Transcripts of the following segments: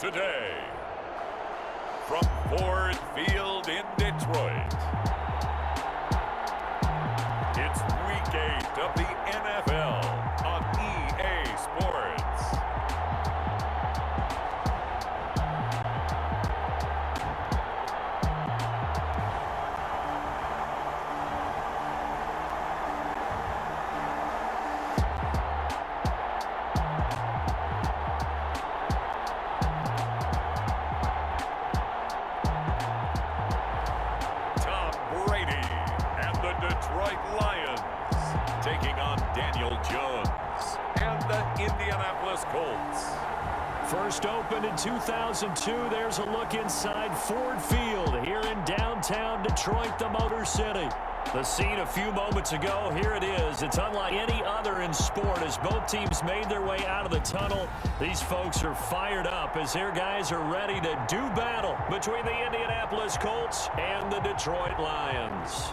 Today, from Ford Field in Detroit, it's Week 8 of the NFL on EA Sports. Indianapolis Colts. First opened in 2002, there's a look inside Ford Field here in downtown Detroit, the Motor City. The scene a few moments ago, here it is. It's unlike any other in sport as both teams made their way out of the tunnel. These folks are fired up as their guys are ready to do battle between the Indianapolis Colts and the Detroit Lions.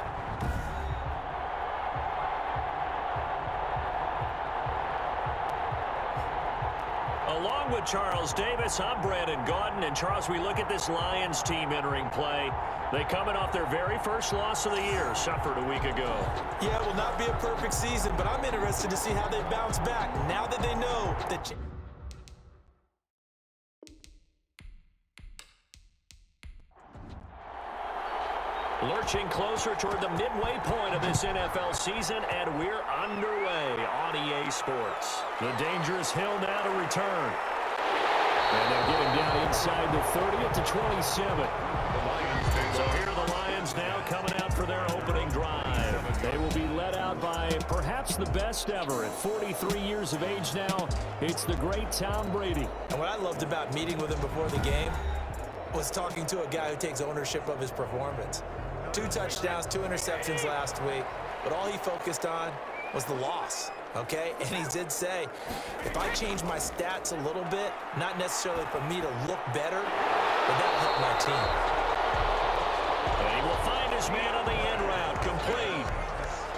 Along with Charles Davis, I'm Brandon Gaudin. And Charles, we look at this Lions team entering play. They coming off their very first loss of the year, suffered a week ago. Yeah, it will not be a perfect season, but I'm interested to see how they bounce back now that they know that. Lurching closer toward the midway point of this NFL season, and we're underway on EA Sports. The dangerous hill now to return. And they're getting down inside the 30 at the 27. So here are the Lions now coming out for their opening drive. They will be led out by perhaps the best ever at 43 years of age now. It's the great Tom Brady. And what I loved about meeting with him before the game was talking to a guy who takes ownership of his performance. 2 touchdowns, 2 interceptions last week, but all he focused on was the loss, okay? And he did say, if I change my stats a little bit, not necessarily for me to look better, but that'll help my team. And he will find his man on the end route, complete.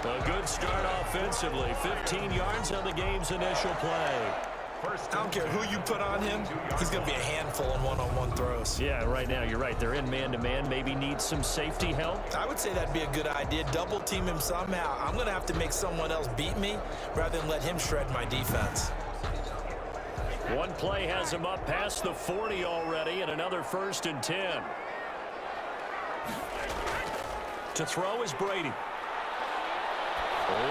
A good start offensively, 15 yards on the game's initial play. I don't care who you put on him, he's going to be a handful in one-on-one throws. Yeah, right now, you're right. They're in man-to-man. Maybe need some safety help. I would say that'd be a good idea. Double team him somehow. I'm going to have to make someone else beat me rather than let him shred my defense. One play has him up past the 40 already, and another 1st and 10. To throw is Brady.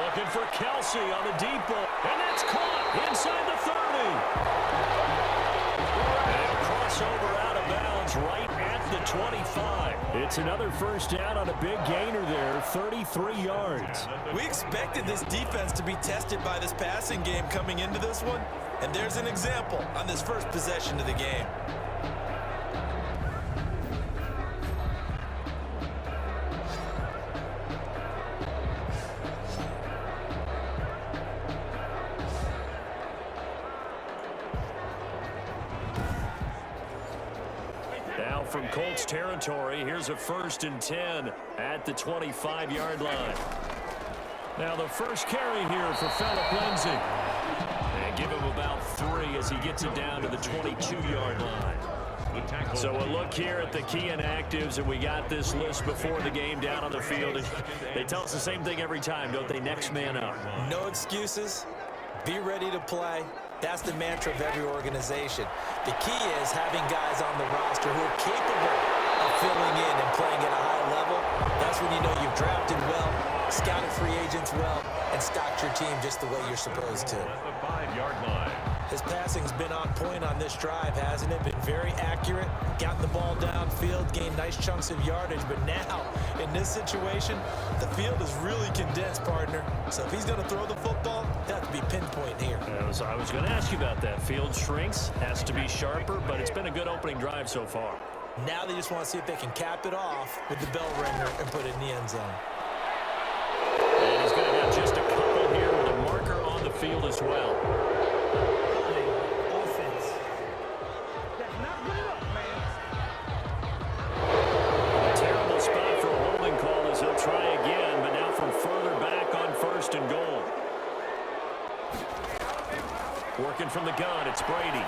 Looking for Kelsey on the deep ball. And that's caught inside the 30. And crossover out of bounds right at the 25. It's another first down on a big gainer there, 33 yards. We expected this defense to be tested by this passing game coming into this one. And there's an example on this first possession of the game. Now from Colts territory, here's a 1st and 10 at the 25-yard line. Now the first carry here for Phillip Lindsay. And give him about 3 as he gets it down to the 22-yard line. So a look here at the key inactives, and we got this list before the game down on the field. They tell us the same thing every time, don't they? Next man up. No excuses. Be ready to play. That's the mantra of every organization. The key is having guys on the roster who are capable of filling in and playing at a high level. That's when you know you've drafted well, scouted free agents well, and stocked your team just the way you're supposed to. At the 5-yard line. His passing's been on point on this drive, hasn't it? Been very accurate, gotten the ball downfield, gained nice chunks of yardage. But now, in this situation, the field is really condensed, partner. So if he's going to throw the football, that would be pinpoint here. I was going to ask you about that. Field shrinks, has to be sharper, but it's been a good opening drive so far. Now they just want to see if they can cap it off with the bell ringer and put it in the end zone. And he's going to have just a couple here with a marker on the field as well. Terrible spot for a holding call as he'll try again, but now from further back on 1st and goal. Working from the gun, it's Brady.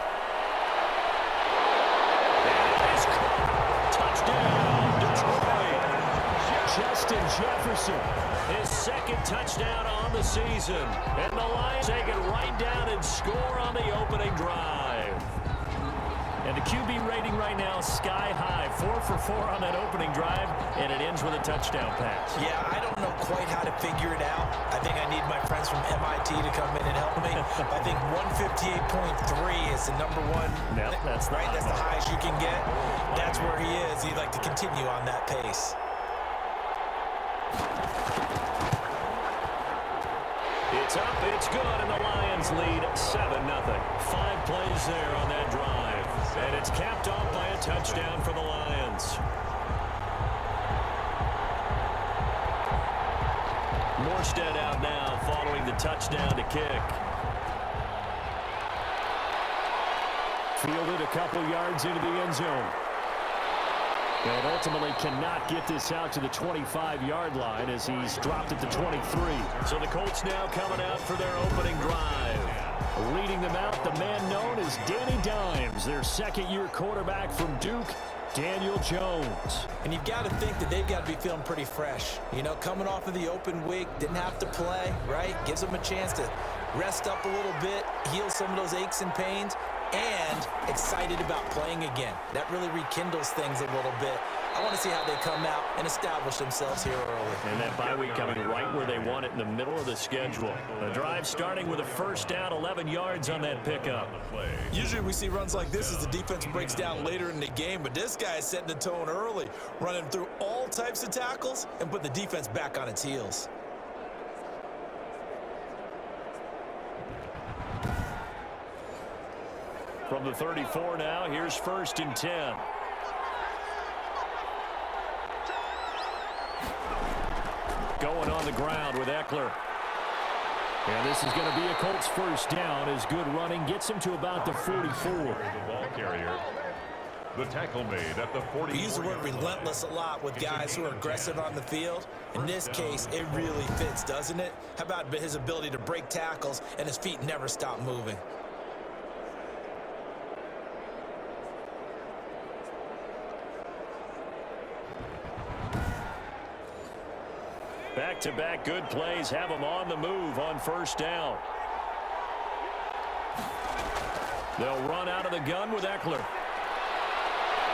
And it's caught. Touchdown, Detroit. Justin Jefferson, his second touchdown on the season. And the Lions take it right down and score on the opening drive. And the QB rating right now is sky high. 4 for 4 on that opening drive, and it ends with a touchdown pass. Yeah, I don't know quite how to figure it out. I think I need my friends from MIT to come in and help me. I think 158.3 is the number one. Yep, that's the right. That's the highest you can get. That's where he is. He'd like to continue on that pace. It's up, it's good, and the Lions lead 7-0. 5 plays there on that drive. And it's capped off by a touchdown for the Lions. Morstead out now following the touchdown to kick. Fielded a couple yards into the end zone. And ultimately cannot get this out to the 25-yard line as he's dropped at the 23. So the Colts now coming out for their opening drive. Leading them out, the man known as Danny Dimes, their second-year quarterback from Duke, Daniel Jones. And you've got to think that they've got to be feeling pretty fresh. You know, coming off of the open week, didn't have to play, right? Gives them a chance to rest up a little bit, heal some of those aches and pains, and excited about playing again. That really rekindles things a little bit. I want to see how they come out and establish themselves here early. And that bye week coming right where they want it in the middle of the schedule. The drive starting with a first down, 11 yards on that pickup. Usually we see runs like this as the defense breaks down later in the game, but this guy is setting the tone early, running through all types of tackles and put the defense back on its heels. From the 34 now, here's 1st and 10. Going on the ground with Eckler. And this is going to be a Colts first down as good running gets him to about the 44. The ball carrier. The tackle made at the 40. We use the word relentless a lot with guys who are aggressive on the field. In this case, it really fits, doesn't it? How about his ability to break tackles and his feet never stop moving? Back-to-back good plays have him on the move on first down. They'll run out of the gun with Eckler.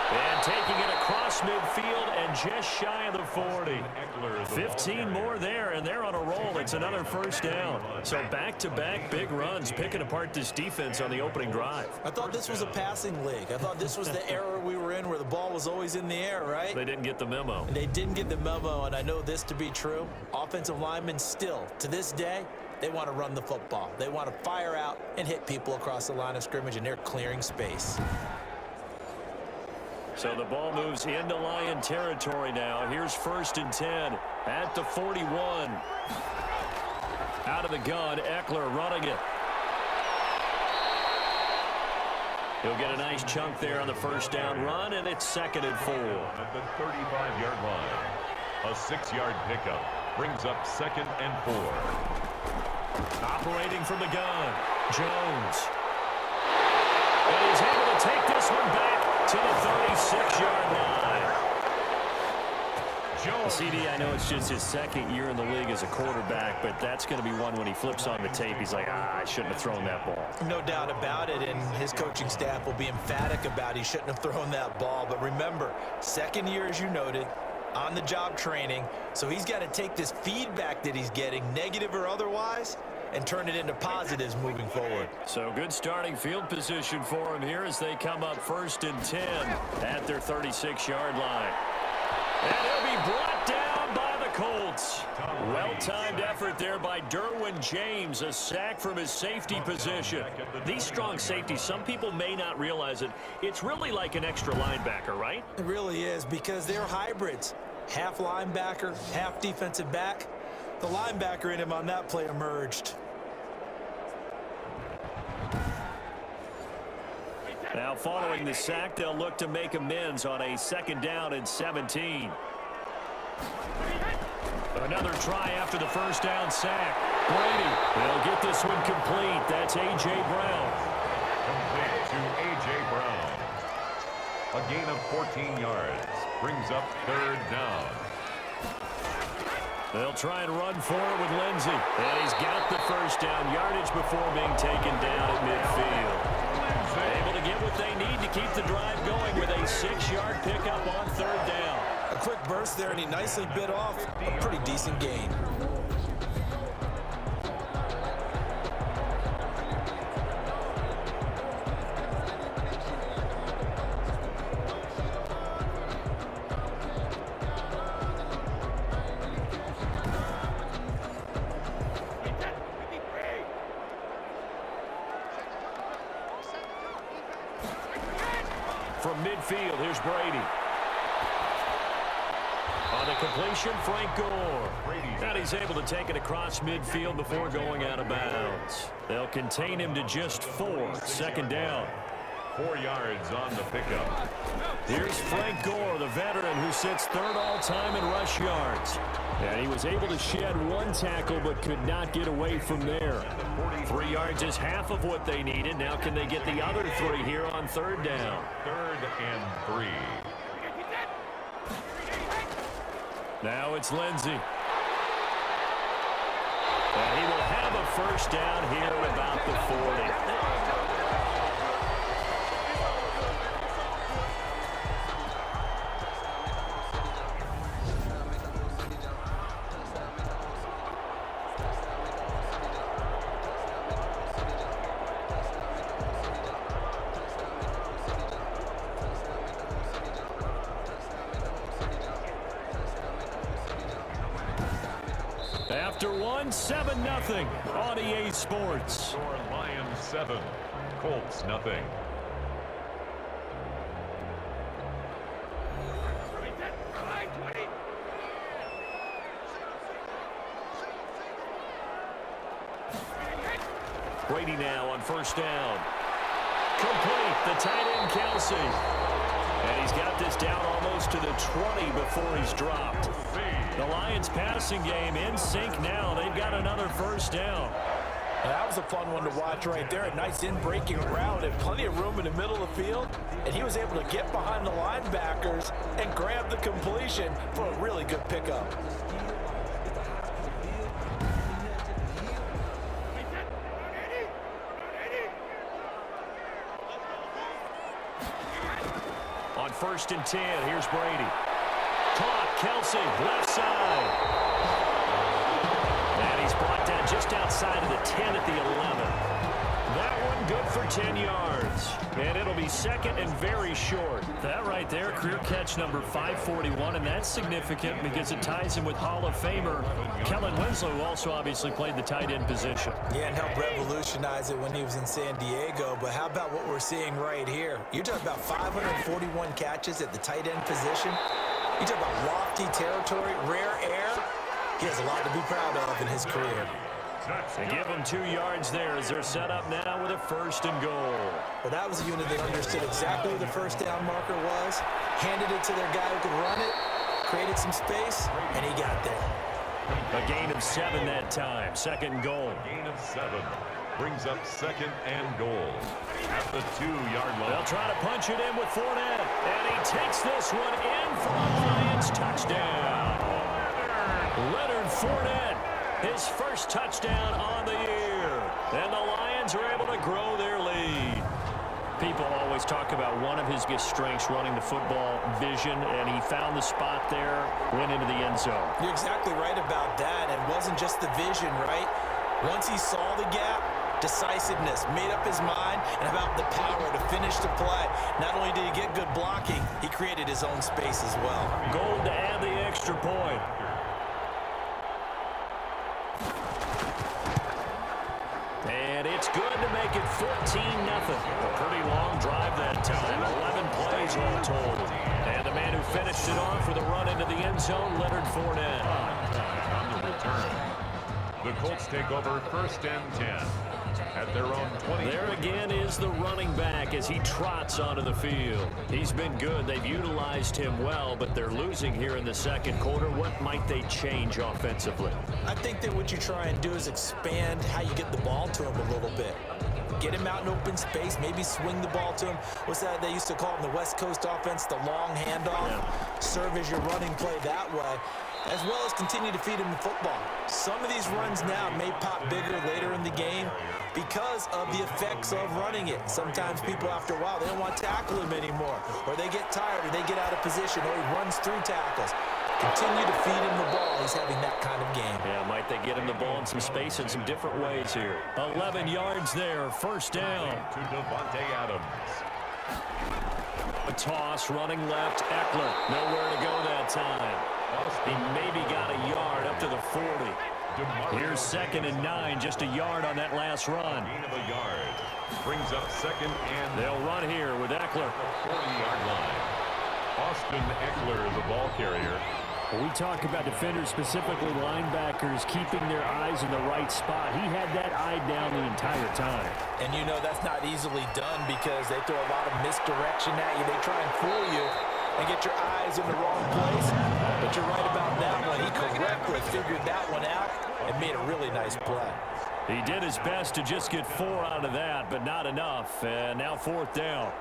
And taking it across midfield and just shy of the 40. 15 more there, and they're on a roll. It's another first down. So back-to-back big runs, picking apart this defense on the opening drive. I thought this was a passing league. I thought this was the era we were in where the ball was always in the air, right? They didn't get the memo. And they didn't get the memo, and I know this to be true. Offensive linemen still, to this day, they want to run the football. They want to fire out and hit people across the line of scrimmage, and they're clearing space. So the ball moves into Lion territory now. Here's 1st and 10 at the 41. Out of the gun, Eckler running it. He'll get a nice chunk there on the first down run, and it's 2nd and 4. At the 35-yard line. A 6-yard pickup brings up 2nd and 4. Operating from the gun, Jones. And he's able to take this one back to the 36-yard line. Jones. CD, I know it's just his 2nd year in the league as a quarterback, but that's going to be one when he flips on the tape, he's like, I shouldn't have thrown that ball. No doubt about it, and his coaching staff will be emphatic about he shouldn't have thrown that ball. But remember, 2nd year, as you noted, on-the-job training, so he's got to take this feedback that he's getting, negative or otherwise, and turn it into positives moving forward. So good starting field position for him here as they come up 1st and 10 at their 36-yard line. And he'll be brought down by the Colts. Well-timed effort there by Derwin James, a sack from his safety position. These strong safeties, some people may not realize it. It's really like an extra linebacker, right? It really is, because they're hybrids. Half linebacker, half defensive back. The linebacker in him on that play emerged. Now following the sack, they'll look to make amends on a 2nd down and 17. Another try after the first down sack. Brady, they'll get this one complete. That's A.J. Brown. Complete to A.J. Brown. A gain of 14 yards. Brings up third down. They'll try and run for it with Lindsey. And he's got the first down yardage before being taken down at midfield. Able to get what they need to keep the drive going with a 6-yard pickup on third down. A quick burst there, and he nicely bit off a pretty decent gain. From midfield, here's Brady. On the completion, Frank Gore. And he's able to take it across midfield before going out of bounds. They'll contain him to just 4. Second down. 4 yards on the pickup. Here's Frank Gore, the veteran who sits third all-time in rush yards. And he was able to shed 1 tackle but could not get away from there. 3 yards is half of what they needed. Now can they get the other 3 here on third down? 3rd and 3. Now it's Lindsey. And he will have a first down here at about the 40. After 7-0 on EA Sports. Score Lions 7, Colts nothing. Brady now on first down. Complete, the tight end Kelsey. And he's got this down almost to the 20 before he's dropped. The Lions passing game in sync now. They've got another first down. That was a fun one to watch right there. A nice in-breaking route and plenty of room in the middle of the field. And he was able to get behind the linebackers and grab the completion for a really good pickup. On 1st and 10, here's Brady. Caught, Kelsey, left side. And he's brought down just outside of the 10 at the 11. That one good for 10 yards. And it'll be second and very short. That right there, career catch number 541, and that's significant because it ties him with Hall of Famer Kellen Winslow, who also obviously played the tight end position. Yeah, and helped revolutionize it when he was in San Diego. But how about what we're seeing right here? You're talking about 541 catches at the tight end position. You talk about lofty territory, rare air. He has a lot to be proud of in his career. They give him 2 yards there as they're set up now with a 1st and goal. Well, that was a unit that understood exactly where the first down marker was, handed it to their guy who could run it, created some space, and he got there. A gain of 7 that time. 2nd and goal. Gain of 7 brings up 2nd and goal at the 2-yard line. They'll try to punch it in with Fournette, and he takes this one in for a Lions touchdown. Leonard Fournette, his first touchdown on the year, and the Lions are able to grow their lead. People always talk about one of his strengths, running the football, vision, and he found the spot there, went into the end zone. You're exactly right about that. It wasn't just the vision, right? Once he saw the gap, decisiveness, made up his mind, and about the power to finish the play. Not only did he get good blocking, he created his own space as well. Goal to add the extra point. And it's good to make it 14-0. A pretty long drive that time. 11 plays all told. And the man who finished it off with a run into the end zone, Leonard Fournette. On the return, the Colts take over 1st and 10 at their own 20. There again is the running back as he trots onto the field. He's been good. They've utilized him well, but they're losing here in the 2nd quarter. What might they change offensively? I think that what you try and do is expand how you get the ball to him a little bit. Get him out in open space, maybe swing the ball to him. What's that they used to call in the West Coast offense, the long handoff? Yeah. Serve as your running play that way, as well as continue to feed him the football. Some of these runs now may pop bigger later in the game because of the effects of running it. Sometimes people, after a while, they don't want to tackle him anymore, or they get tired, or they get out of position, or he runs through tackles. Continue to feed him the ball. He's having that kind of game. Yeah, might they get him the ball in some space in some different ways here. 11 yards there, first down. To Devontae Adams. A toss, running left, Eckler. Nowhere to go that time. He maybe got a yard up to the 40. Here's 2nd and 9, just a yard on that last run. Gain of a yard. Brings up 2nd and... They'll run here with Eckler. 40-yard line. Austin Eckler, the ball carrier. When we talk about defenders, specifically linebackers, keeping their eyes in the right spot, he had that eye down the entire time. And you know that's not easily done because they throw a lot of misdirection at you. They try and fool you and get your eyes in the wrong place. But you're right about that one. He correctly figured that one out and made a really nice play. He did his best to just get 4 out of that, but not enough. And now 4th down.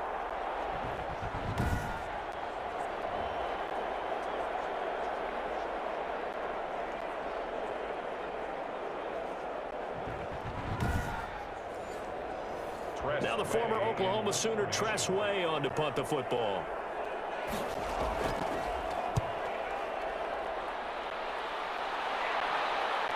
Now the former Oklahoma Sooner Tress Way on to punt the football.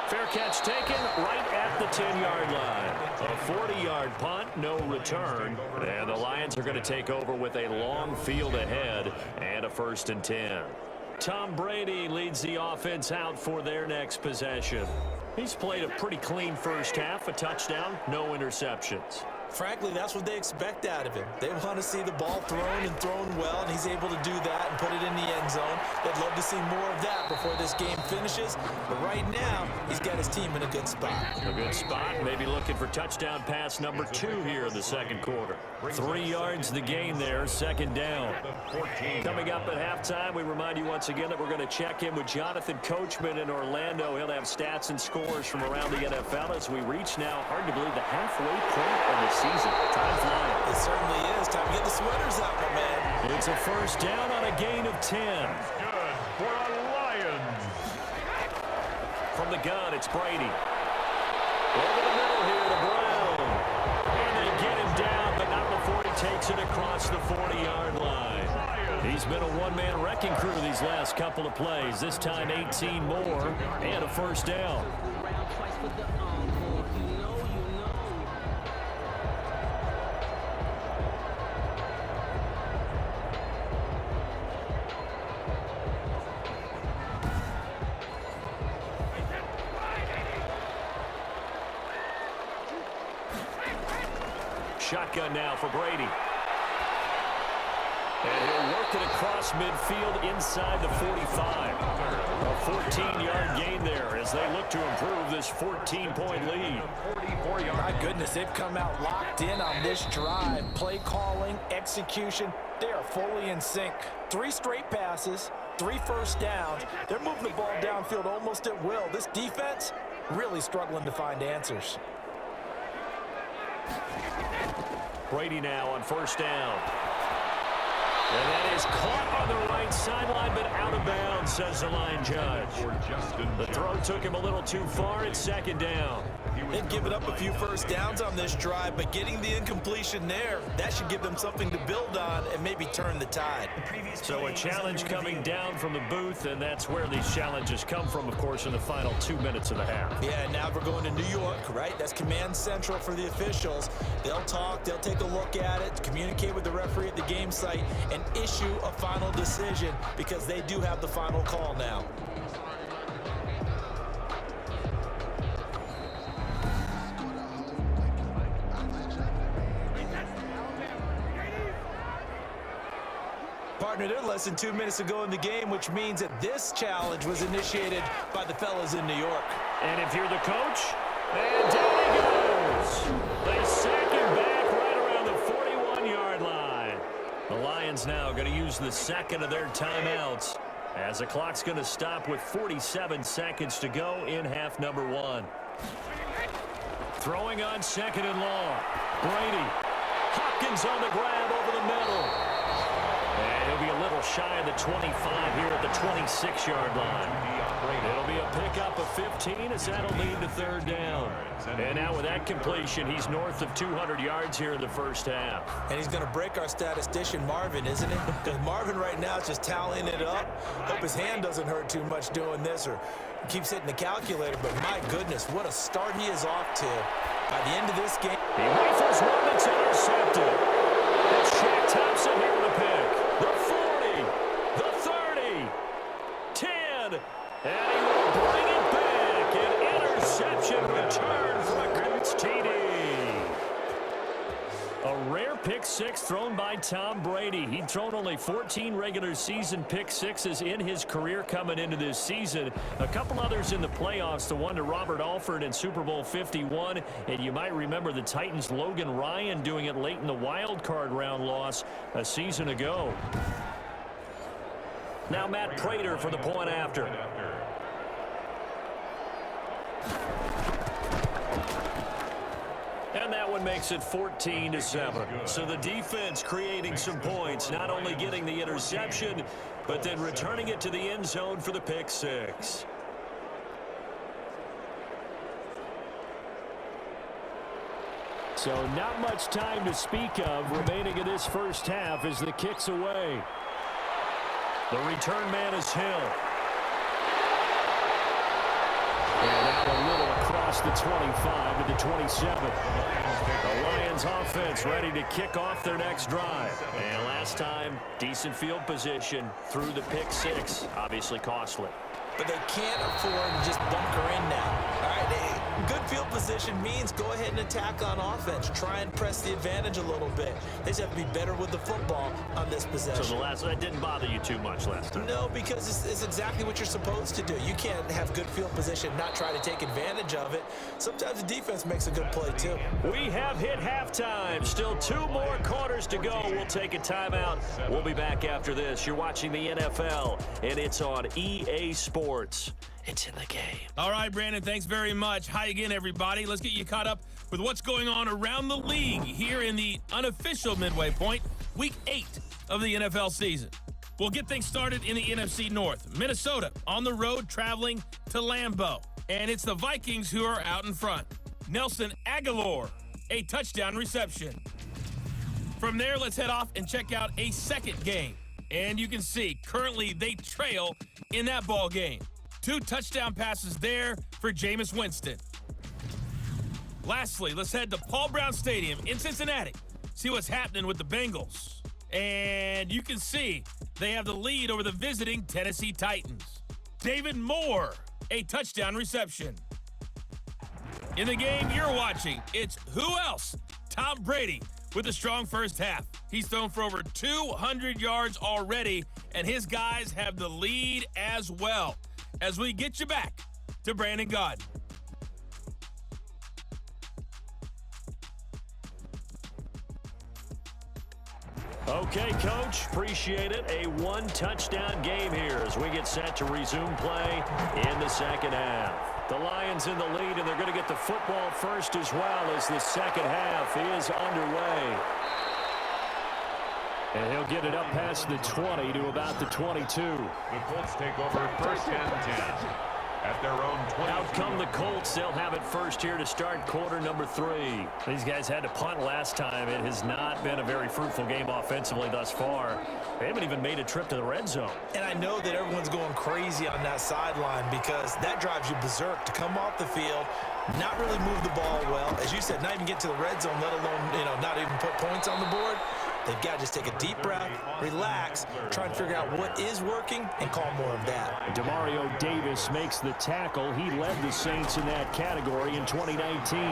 Fair catch taken right at the 10-yard line. A 40-yard punt, no return. And the Lions are going to take over with a long field ahead and a 1st and 10. Tom Brady leads the offense out for their next possession. He's played a pretty clean first half, a touchdown, no interceptions. Frankly, that's what they expect out of him. They want to see the ball thrown and thrown well, and he's able to do that and put it in the end zone. They'd love to see more of that before this game finishes. But right now, he's got his team in a good spot. A good spot. Maybe looking for touchdown pass number 2 here in the second quarter. 3 yards the gain there, 2nd down. Coming up at halftime, we remind you once again that we're going to check in with Jonathan Coachman in Orlando. He'll have stats and scores from around the NFL as we reach now, hard to believe, the halfway point of the season. Time flying. It certainly is. Time to get the sweaters out, my man. It's a 1st down on a gain of 10. Good for the Lions. From the gun, it's Brady. Over the middle here to Brown. And they get him down, but not before he takes it across the 40-yard line. He's been a one-man wrecking crew these last couple of plays. This time 18 more and a 1st down. Shotgun now for Brady. And he'll work it across midfield inside the 45. A 14-yard gain there as they look to improve this 14-point lead. My goodness, they've come out locked in on this drive. Play calling, execution, they are fully in sync. 3 straight passes, 3 first downs. They're moving the ball downfield almost at will. This defense really struggling to find answers. Brady now on 1st down. And that is caught on the right sideline, but out of bounds, says the line judge. The throw took him a little too far. It's 2nd down. They've given up a few first downs on this drive, but getting the incompletion there, that should give them something to build on and maybe turn the tide. So a challenge coming down from the booth, and that's where these challenges come from, of course, in the final 2 minutes of the half. Yeah, and now we're going to New York, right? That's command central for the officials. They'll talk, they'll take a look at it, communicate with the referee at the game site, and issue a final decision because they do have the final call now. Partner, they're less than 2 minutes to go in the game, which means that this challenge was initiated by the fellas in New York. And if you're the coach, and down he goes. They sack him back right around the 41-yard line. The Lions now going to use the second of their timeouts as the clock's going to stop with 47 seconds to go in half number 1. Throwing on 2nd and long. Brady. Hopkins on the grab over the middle. And he'll be a little shy of the 25 here at the 26-yard line. It'll be a pickup of 15 as that'll lead to third down. And now with that completion, he's north of 200 yards here in the first half. And he's going to break our statistician Marvin, isn't he? Because Marvin right now is just tallying it up. Hope his hand doesn't hurt too much doing this or keeps hitting the calculator. But my goodness, what a start he is off to. By the end of this game, he rifles one that's intercepted. It's Shaq Thompson here with a pick. The 40, the 30, 10, and he will bring it back. An interception return from a Colts TD. A rare pick six thrown by Tom Brady. He'd thrown only 14 regular season pick sixes in his career coming into this season. A couple others in the playoffs, the one to Robert Alford in Super Bowl 51. And you might remember the Titans' Logan Ryan doing it late in the wild card round loss a season ago. Now Matt Prater for the point after. And that one makes it 14-7. So the defense creating some points, not only getting the interception, but then returning it to the end zone for the pick six. So not much time to speak of remaining in this first half as the kick's away. The return man is Hill. And out a little across the 25 to the 27. The Lions offense ready to kick off their next drive. And last time, decent field position through the pick six. Obviously costly. but they can't afford to just bunker in now. All right, good field position means go ahead and attack on offense. Try and press the advantage a little bit. They just have to be better with the football on this possession. So that didn't bother you too much last time? No, because it's exactly what you're supposed to do. You can't have good field position, not try to take advantage of it. Sometimes the defense makes a good play, too. We have hit halftime. Still 2 more quarters to go. We'll take a timeout. We'll be back after this. You're watching the NFL, and it's on EA Sports. It's in the game. All right, Brandon, thanks very much. Hi again, everybody. Let's get you caught up with what's going on around the league here in the unofficial midway point, Week 8 of the NFL season. We'll get things started in the NFC North. Minnesota on the road traveling to Lambeau. And it's the Vikings who are out in front. Nelson Aguilar, a touchdown reception. From there, let's head off and check out a second game. And you can see, currently they trail in that ball game. 2 touchdown passes there for Jameis Winston. Lastly, let's head to Paul Brown Stadium in Cincinnati. See what's happening with the Bengals. And you can see they have the lead over the visiting Tennessee Titans. David Moore, a touchdown reception. In the game you're watching, it's who else? Tom Brady with a strong first half. He's thrown for over 200 yards already, and his guys have the lead as well. As we get you back to Brandon Gaudin. Okay, Coach, appreciate it. A 1-touchdown game here as we get set to resume play in the second half. The Lions in the lead, and they're going to get the football first as well as the second half is underway. And he'll get it up past the 20 to about the 22. The Colts take over first and 10 at their own 20. Out come the Colts. They'll have it first here to start quarter number 3. These guys had to punt last time. It has not been a very fruitful game offensively thus far. They haven't even made a trip to the red zone. And I know that everyone's going crazy on that sideline because that drives you berserk to come off the field, not really move the ball well. As you said, not even get to the red zone, let alone, not even put points on the board. They've got to just take a deep breath, relax, try and figure out what is working, and call more of that. Demario Davis makes the tackle. He led the Saints in that category in 2019. Well,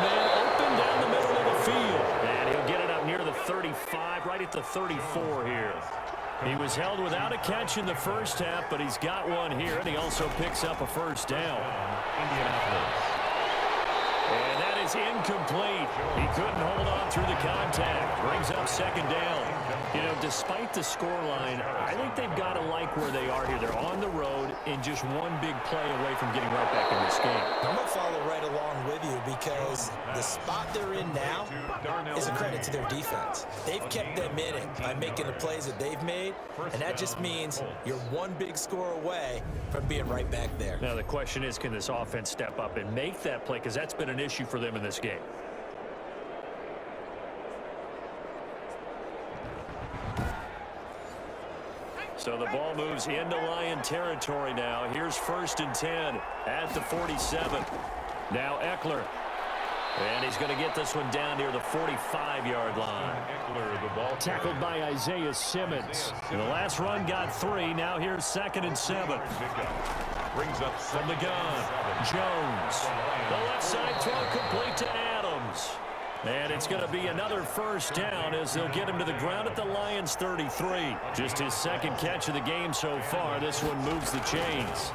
man, open down the middle of the field. And he'll get it up near the 35, right at the 34 here. He was held without a catch in the first half, but he's got one here, and he also picks up a first down. Indianapolis. And that is incomplete. He couldn't hold on through the contact. Brings up second down. You know, despite the scoreline, I think they've got to like where they are here. They're on the road and just one big play away from getting right back in this game. I'm going to follow right along with you because the spot they're in now is a credit to their defense. They've kept them in it by making the plays that they've made, and that just means you're one big score away from being right back there. Now, the question is, can this offense step up and make that play? Because that's been an issue for them in this game. So the ball moves into Lion territory now. Here's 1st and 10 at the 47. Now Eckler. And he's going to get this one down near the 45-yard line. Eckler, the ball Tackled by Isaiah Simmons. And the last run got 3. Now here's 2nd and 7. brings up From the gun, Jones. The left side throw complete to Adams. And it's going to be another first down as they'll get him to the ground at the Lions' 33. Just his second catch of the game so far. This one moves the chains.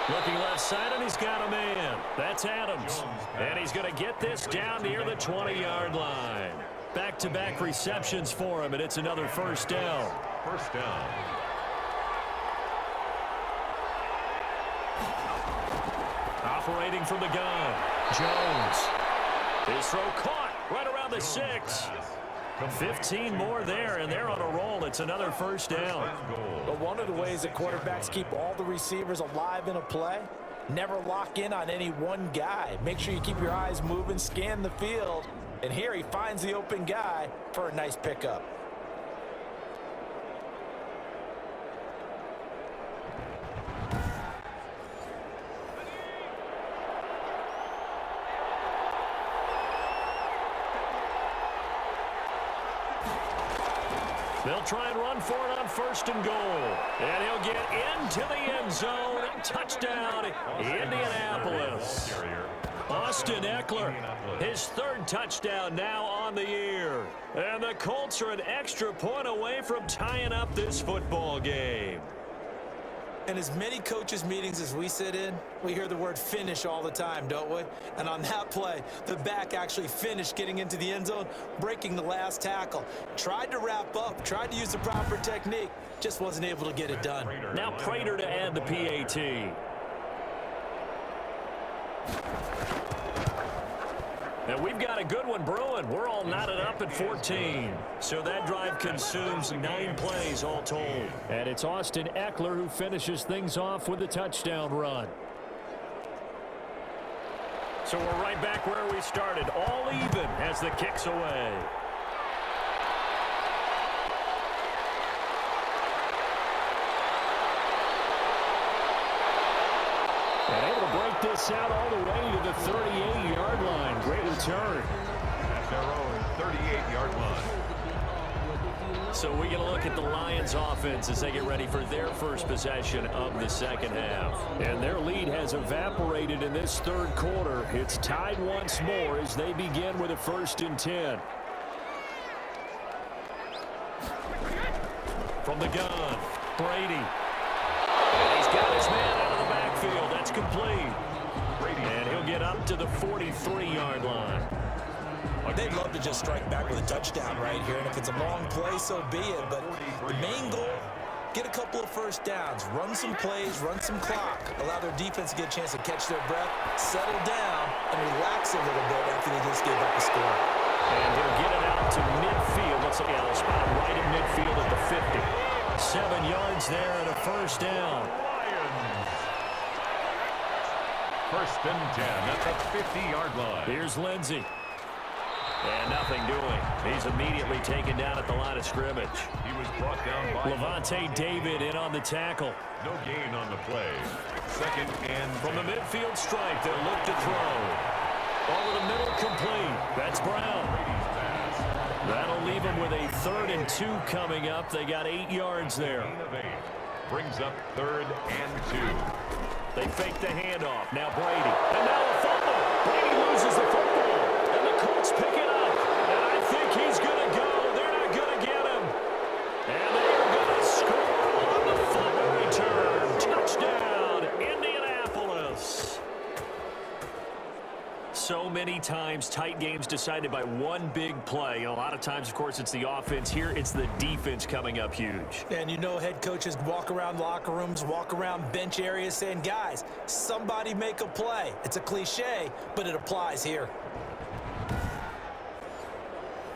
Looking left side, and he's got a man. That's Adams. And he's going to get this down near the 20-yard line. Back-to-back receptions for him, and it's another first down. First down. Operating from the gun, Jones. His throw caught right around the 6. 15 more there, and they're on a roll. It's another first down. But one of the ways that quarterbacks keep all the receivers alive in a play, never lock in on any one guy. Make sure you keep your eyes moving, scan the field, and here he finds the open guy for a nice pickup. They'll try and run for it on 1st and goal. And he'll get into the end zone. Touchdown, Indianapolis. Austin Eckler, his 3rd touchdown now on the year. And the Colts are an extra point away from tying up this football game. In as many coaches' meetings as we sit in, we hear the word finish all the time, don't we? And on that play, the back actually finished getting into the end zone, breaking the last tackle. Tried to wrap up, tried to use the proper technique, just wasn't able to get it done. Now Prater to add the PAT. And we've got a good one brewing. We're all knotted up at 14. So that drive consumes 9 plays all told. And it's Austin Eckler who finishes things off with a touchdown run. So we're right back where we started. All even as the kick's away. And able to break this out all the way to the 38-yard line. Great return. At their own 38-yard line. So we get a look at the Lions offense as they get ready for their first possession of the second half. And their lead has evaporated in this 3rd quarter. It's tied once more as they begin with a 1st and 10. From the gun, Brady. And he's got his man out of the backfield. That's complete. And he'll get up to the 43-yard line. They'd love to just strike back with a touchdown right here, and if it's a long play, so be it. But the main goal, get a couple of first downs, run some plays, run some clock, allow their defense to get a chance to catch their breath, settle down, and relax a little bit after they just gave up a score. And he'll get it out to midfield. Let's look at it. Spot him right at midfield at the 50. 7 yards there and a first down. Lions. 1st and 10 at the 50-yard line. Here's Lindsey. And nothing doing. He's immediately taken down at the line of scrimmage. He was brought down by Levante David in on the tackle. no gain on the play. 2nd and From the midfield strike, they'll look to throw. Over the middle, complete. That's Brown. That'll leave them with a 3rd and 2 coming up. They got 8 yards there. brings up 3rd and 2. They fake the handoff. Now Brady. And now a fumble. Brady loses the football. And the Colts pick it up. And I think he's going to go. They're not going to get him. And they're going to score on the fumble return. Touchdown, Indianapolis. So many times tight games decided by one big play. You know, a lot of times, of course, it's the offense. Here, it's the defense coming up huge. And you know head coaches walk around locker rooms, walk around bench areas saying, guys, somebody make a play. It's a cliche, but it applies here.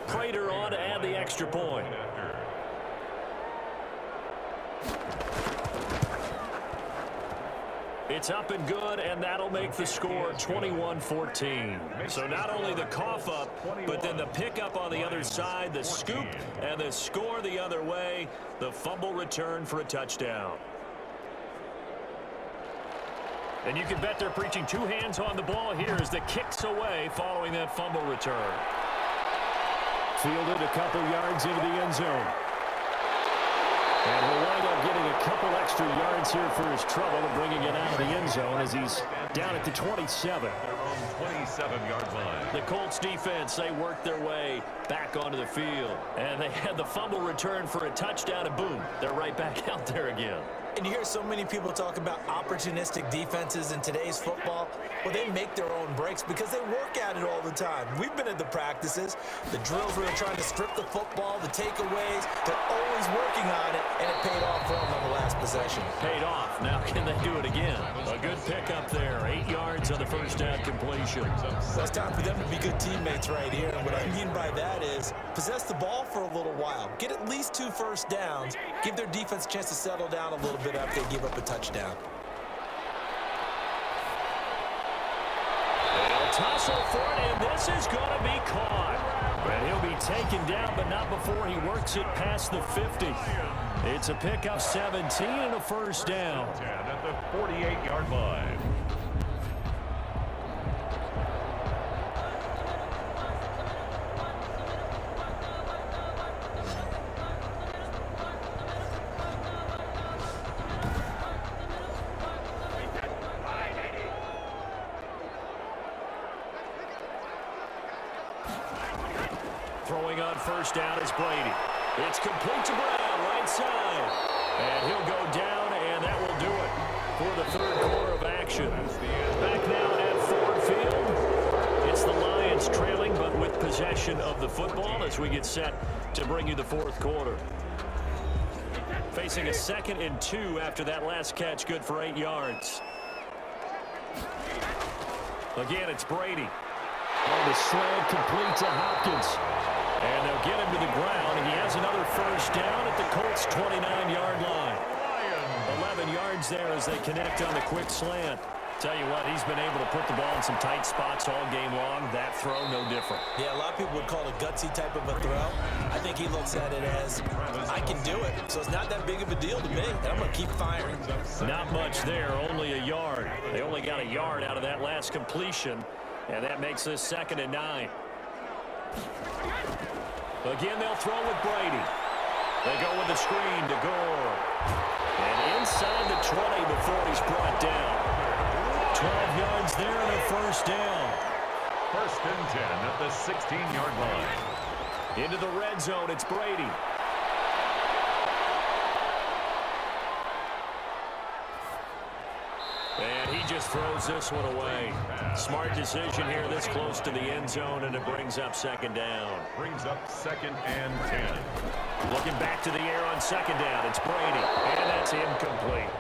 Prater on to add the extra point. It's up and good, and that'll make the score 21-14. So not only the cough up, but then the pickup on the other side, the scoop, and the score the other way, the fumble return for a touchdown. And you can bet they're preaching two hands on the ball here as the kick's away following that fumble return. Fielded a couple yards into the end zone. And he'll wind up getting a couple extra yards here for his trouble and bringing it out of the end zone as he's down at the 27. Their own 27-yard line. The Colts defense, they worked their way back onto the field. And they had the fumble return for a touchdown, and boom, they're right back out there again. And you hear so many people talk about opportunistic defenses in today's football. Well, they make their own breaks because they work at it all the time. We've been at the practices, the drills where they're trying to strip the football, the takeaways. They're always working on it, and it paid off for them on the last possession. Paid off. Now can they do it again? A good pickup there. 8 yards on the first down completion. So it's time for them to be good teammates right here. And what I mean by that is possess the ball for a little while. Get at least 2 first downs. Give their defense a chance to settle down a little bit after they give up a touchdown. They'll tussle for it, and this is going to be caught. And he'll be taken down, but not before he works it past the 50. It's a pickup 17 and a first down. 10 at the 48-yard line. Throwing on first down is Brady. It's complete to Brown, right side. And he'll go down, and that will do it for the third quarter of action. Back now at Ford Field. It's the Lions trailing, but with possession of the football as we get set to bring you the fourth quarter. Facing a 2nd and 2 after that last catch, good for 8 yards. Again, it's Brady. On the slant, complete to Hopkins. And they'll get him to the ground. He has another first down at the Colts' 29-yard line. 11 yards there as they connect on the quick slant. Tell you what, he's been able to put the ball in some tight spots all game long. That throw, no different. Yeah, a lot of people would call it a gutsy type of a throw. I think he looks at it as, I can do it. So it's not that big of a deal to me, and I'm going to keep firing. Not much there, only a yard. They only got a yard out of that last completion, and that makes this 2nd and 9. Again, they'll throw with Brady. They go with the screen to Gore. And inside the 20 before he's brought down. 12 yards there and a first down. 1st and 10 at the 16-yard line. Into the red zone, it's Brady. And he just throws this one away. Smart decision here this close to the end zone, and it brings up 2nd down. Brings up 2nd and 10. Looking back to the air on 2nd down, it's Brady. And that's incomplete.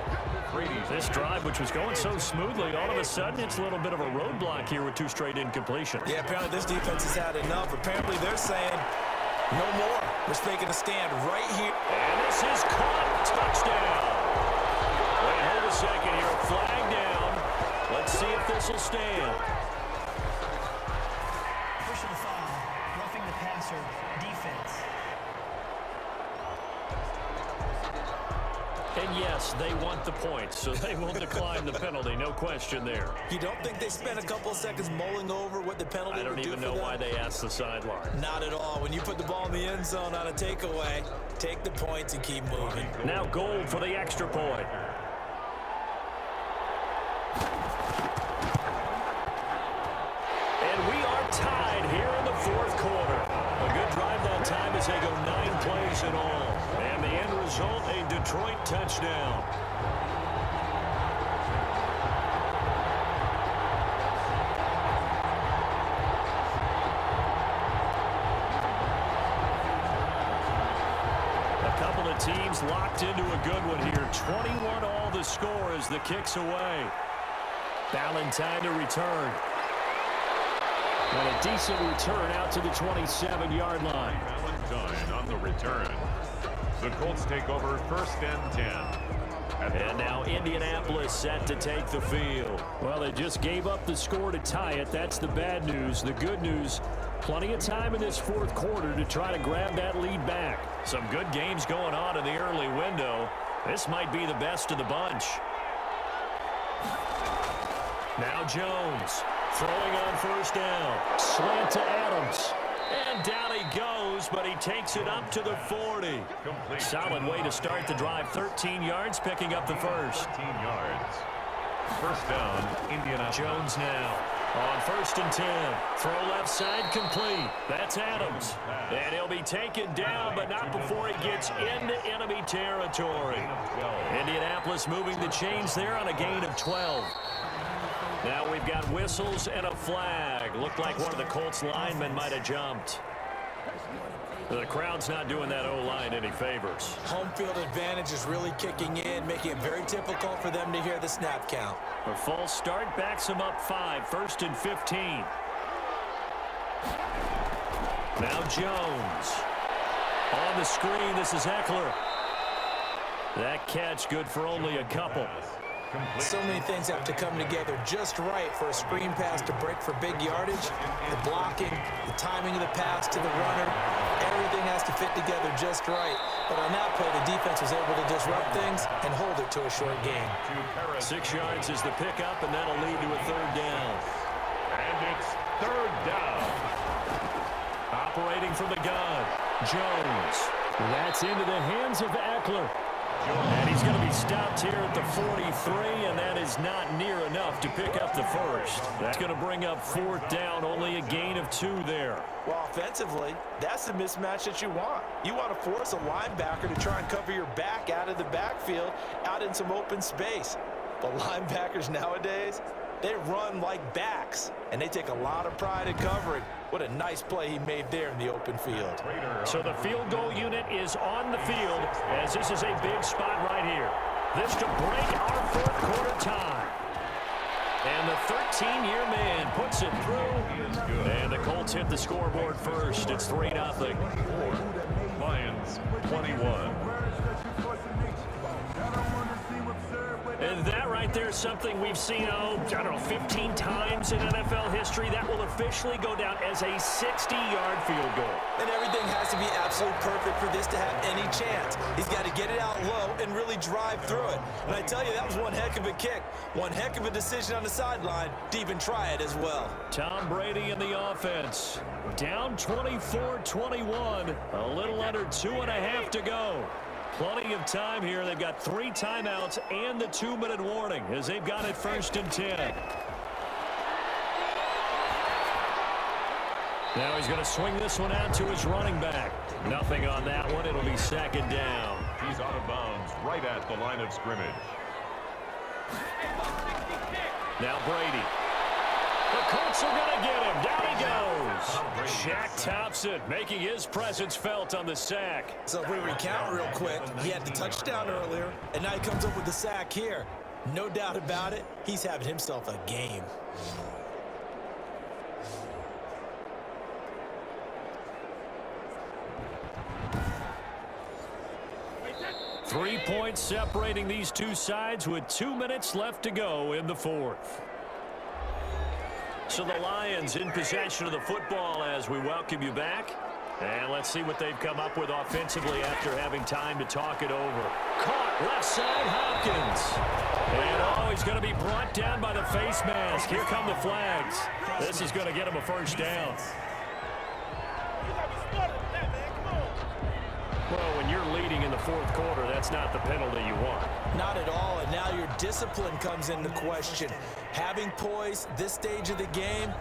This drive, which was going so smoothly, all of a sudden it's a little bit of a roadblock here with 2 straight incompletions. Yeah, apparently this defense has had enough. Apparently they're saying, no more. We're making a stand right here. And this is caught. Touchdown. Wait, hold a second here. Flag down. Let's see if this will stand. Personal foul, roughing the passer, defense. And yes, they want the points, so they will decline the penalty. No question there. You don't think they spent a couple of seconds mulling over what the penalty would do for them? I don't even know why they asked the sideline. Not at all. When you put the ball in the end zone on a takeaway, take the points and keep moving. Now Gold for the extra point. And we are tied here in the fourth quarter. A good drive that time as they go 9 plays in all. And the end result, a Detroit touchdown. Couple of teams locked into a good one here. 21 all the score as the kick's away. Valentine to return. And a decent return out to the 27-yard line. Valentine on the return. The Colts take over 1st and 10. And now Indianapolis set to take the field. Well, they just gave up the score to tie it. That's the bad news. The good news, plenty of time in this fourth quarter to try to grab that lead back. Some good games going on in the early window. This might be the best of the bunch. Now Jones throwing on 1st down. Slant to Adams. And down he goes, but he takes it up to the 40. Complete. Solid way to start the drive. 13 yards, picking up the first. 13 yards. 1st down, Indianapolis. Jones now on 1st and 10. Throw left side complete. That's Adams. And he'll be taken down, but not before he gets into enemy territory. Indianapolis moving the chains there on a gain of 12. Now we've got whistles and a flag. Looked like one of the Colts linemen might have jumped. The crowd's not doing that O-line any favors. Home field advantage is really kicking in, making it very difficult for them to hear the snap count. A false start backs him up 5, 1st and 15. Now Jones. On the screen, this is Eckler. That catch good for only a couple. So many things have to come together just right for a screen pass to break for big yardage. The blocking, the timing of the pass to the runner, everything has to fit together just right. But on that play, the defense was able to disrupt things and hold it to a short game. 6 yards is the pickup, and that'll lead to a 3rd down. And it's 3rd down. Operating from the gun, Jones. That's into the hands of Eckler. And he's going to be stopped here at the 43, and that is not near enough to pick up the first. That's going to bring up 4th down, only a gain of 2 there. Well, offensively, that's the mismatch that you want. You want to force a linebacker to try and cover your back out of the backfield, out in some open space. But linebackers nowadays, they run like backs, and they take a lot of pride in covering. What a nice play he made there in the open field. So the field goal unit is on the field, as this is a big spot right here. This to break our 4th quarter tie. And the 13-year man puts it through. And the Colts hit the scoreboard first. It's 3-0. Lions 21. And that right there is something we've seen, I don't know, 15 times in NFL history. That will officially go down as a 60-yard field goal. And everything has to be absolutely perfect for this to have any chance. He's got to get it out low and really drive through it. And I tell you, that was one heck of a kick. One heck of a decision on the sideline to even try it as well. Tom Brady in the offense. Down 24-21. A little under 2.5 to go. Plenty of time here. They've got 3 timeouts and the 2-minute warning as they've got it 1st and 10. Now he's going to swing this one out to his running back. Nothing on that one. It'll be 2nd down. He's out of bounds right at the line of scrimmage. Now Brady. The Colts are going to get him. Down he goes. Shaq Thompson making his presence felt on the sack. So if we recount real quick, he had the touchdown earlier, and now he comes up with the sack here. No doubt about it, he's having himself a game. Three points separating these two sides with 2 minutes left to go in the 4th. So the Lions in possession of the football as we welcome you back. And let's see what they've come up with offensively after having time to talk it over. Caught left side, Hopkins. And he's going to be brought down by the face mask. Here come the flags. This is going to get him a 1st down. Well, when you're leading in the 4th quarter, that's not the penalty you want. Not at all, and now your discipline comes into question. Having poise this stage of the game,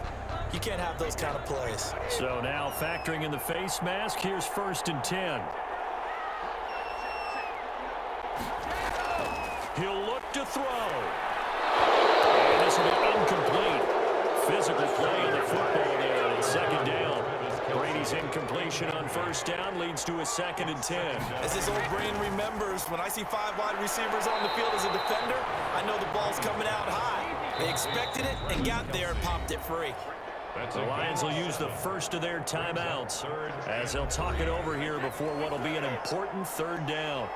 you can't have those kind of plays. So now factoring in the face mask, here's 1st and 10. He'll look to throw. And this will be incomplete. Physical play on the football there, and 2nd down. Brady's incompletion on first down leads to a 2nd and 10. As his old brain remembers, when I see 5 wide receivers on the field as a defender, I know the ball's coming out high. They expected it and got there and popped it free. The Lions will use the first of their timeouts as they'll talk it over here before what will be an important 3rd down.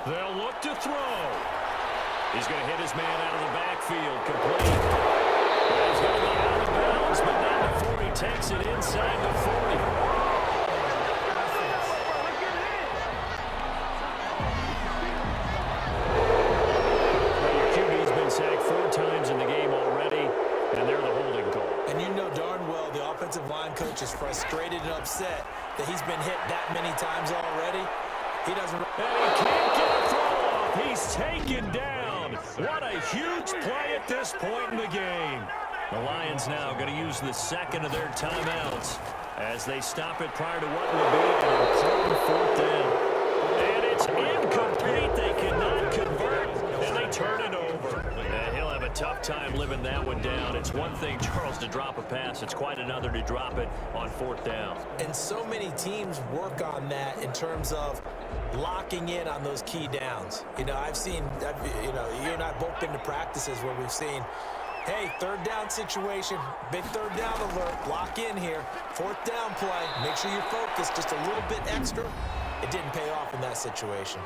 They'll look to throw. He's going to hit his man out of the backfield, complete. He's going to go out of bounds, but not before he takes it inside the 40. Sacked 4 times in the game already, and they're the holding call. And you know darn well the offensive line coach is frustrated and upset that he's been hit that many times already. He doesn't... And he can't get a throw off. He's taken down. What a huge play at this point in the game. The Lions now going to use the 2nd of their timeouts as they stop it prior to what will be an important 4th down. And it's incomplete. They cannot convert, and they turn it over. And he'll have a tough time living that one down. It's one thing, Charles, to drop a pass. It's quite another to drop it on 4th down. And so many teams work on that in terms of locking in on those key downs. You know, you and I both been to practices where we've seen, hey, 3rd down situation, big 3rd down alert, lock in here, 4th down play, make sure you're focused just a little bit extra. It didn't pay off in that situation.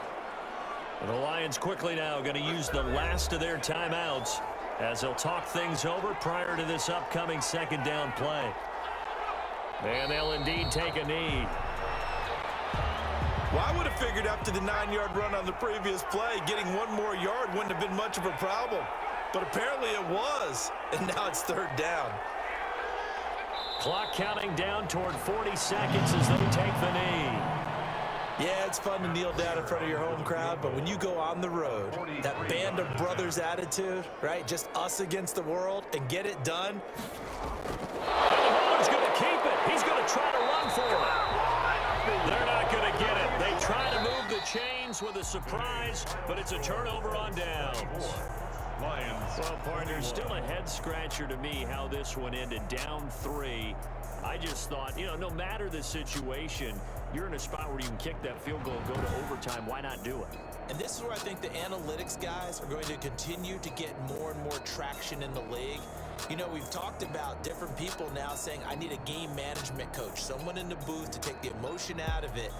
The Lions quickly now going to use the last of their timeouts as they'll talk things over prior to this upcoming 2nd down play. And they'll indeed take a knee. Well, I would have figured after the 9-yard run on the previous play, getting 1 more yard wouldn't have been much of a problem. But apparently it was, and now it's 3rd down. Clock counting down toward 40 seconds as they take the knee. Yeah, it's fun to kneel down in front of your home crowd, but when you go on the road, that band of brothers attitude, right, just us against the world, and get it done. And the Horn's going to keep it. He's going to try to run for it. They're not going to get it. They try to move the chains with a surprise, but it's a turnover on downs. Well, partner, still a head-scratcher to me how this one ended, down 3. I just thought, no matter the situation, you're in a spot where you can kick that field goal and go to overtime. Why not do it? And this is where I think the analytics guys are going to continue to get more and more traction in the league. We've talked about different people now saying, I need a game management coach, someone in the booth to take the emotion out of it.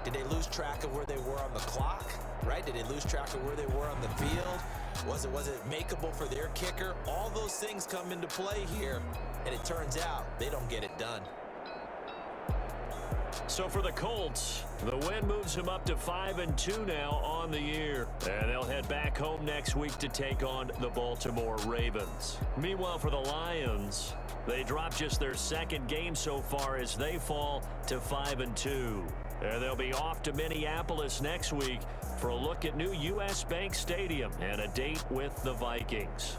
Did they lose track of where they were on the clock, right? Did they lose track of where they were on the field? Was it makeable for their kicker? All those things come into play here, and it turns out they don't get it done. So for the Colts, the win moves them up to 5-2 now on the year. And they'll head back home next week to take on the Baltimore Ravens. Meanwhile, for the Lions, they drop just their 2nd game so far as they fall to 5-2. And they'll be off to Minneapolis next week for a look at new U.S. Bank Stadium and a date with the Vikings.